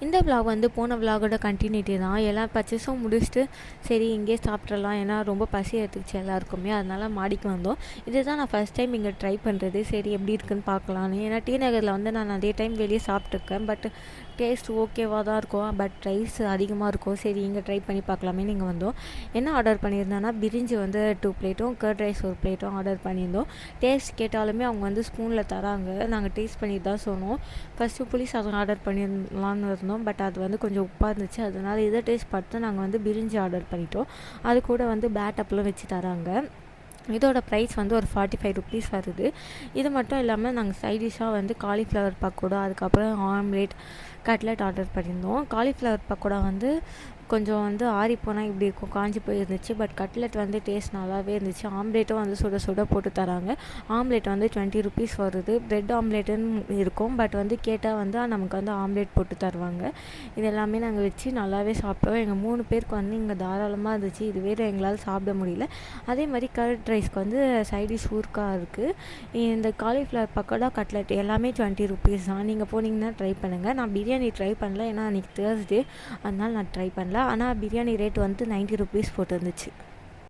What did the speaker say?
இந்த விலாக் வந்து போன விலாகோட கண்டினியூட்டி தான். எல்லா பர்ச்சேஸும் முடிச்சுட்டு சரி இங்கேயே சாப்பிட்றலாம், ஏன்னா ரொம்ப பசி எடுத்துக்கிச்சு எல்லாருக்குமே. அதனால் மாடிக்கு வந்தோம். இதுதான் நான் ஃபஸ்ட் டைம் இங்கே ட்ரை பண்ணுறது. சரி எப்படி இருக்குன்னு பார்க்கலான்னு. ஏன்னா டி நகரில் வந்து நான் நிறைய டைம் வெளியே சாப்பிட்ருக்கேன். பட் டேஸ்ட் ஓகேவாக தான் இருக்கும். பட் ரைஸ் அதிகமாக இருக்கும். சரி இங்கே ட்ரை பண்ணி பார்க்கலாமே நீங்கள் வந்தோம். என்ன ஆர்டர் பண்ணியிருந்தேன்னா பிரிஞ்சி வந்து 2 பிளேட்டும் கர்ட் ரைஸ் 1 பிளேட்டும் ஆர்டர் பண்ணியிருந்தோம். டேஸ்ட் கேட்டாலுமே அவங்க வந்து ஸ்பூனில் தராங்க. நாங்கள் டேஸ்ட் பண்ணி தான் சொன்னோம். ஃபஸ்ட்டு புளி சாதம் ஆர்டர் பண்ணிடலான்னு இருந்தோம். பட் அது வந்து கொஞ்சம் உப்பாக இருந்துச்சு. அதனால் இதை டேஸ்ட் பார்த்து நாங்கள் வந்து பிரிஞ்சி ஆர்டர் பண்ணிட்டோம். அது கூட வந்து பேட் அப்பளம் வச்சு தராங்க. இதோட ப்ரைஸ் வந்து ஒரு 45 ருபீஸ் வருது. இது மட்டும் இல்லாமல் நாங்கள் சைட் டிஷ்ஷாக வந்து காலிஃப்ளவர் பக்கோடா, அதுக்கப்புறம் ஆம்லேட், கட்லெட் ஆர்டர் பண்ணியிருந்தோம். காலிஃப்ளவர் பக்கோடா வந்து கொஞ்சம் வந்து ஆறி போனால் இப்படி இருக்கும், காஞ்சி போயிருந்துச்சு. பட் கட்லெட் வந்து டேஸ்ட் நல்லாவே இருந்துச்சு. ஆம்லேட்டும் வந்து சுட சுட போட்டு தராங்க. ஆம்லேட் வந்து 20 ருபீஸ் வருது. ப்ரெட் ஆம்லேட்டுன்னு இருக்கும். பட் வந்து கேட்டால் வந்து நமக்கு வந்து ஆம்லேட் போட்டு தருவாங்க. இது எல்லாமே நாங்கள் வச்சு நல்லாவே சாப்பிட்டோம். எங்கள் 3 பேருக்கு வந்து இங்கே தாராளமாக இருந்துச்சு. இது வேறு எங்களால் சாப்பிட முடியல. அதே மாதிரி கர்ட் ரைஸ்க்கு வந்து சைடிஷ் ஊறுக்கா இருக்குது. இந்த காலிஃப்ளவர் பக்கோடா, கட்லெட் எல்லாமே 20 ருபீஸ் தான். நீங்கள் போனீங்கன்னா ட்ரை பண்ணுங்கள். நான் பிரியாணி ட்ரை பண்ணல, ஏன்னா அன்றைக்கி தேர்ஸ்டே, அதனால் நான் ட்ரை பண்ணல. ஆனால் பிரியாணி ரேட் வந்து 90 ருபீஸ் போட்டுருந்துச்சு.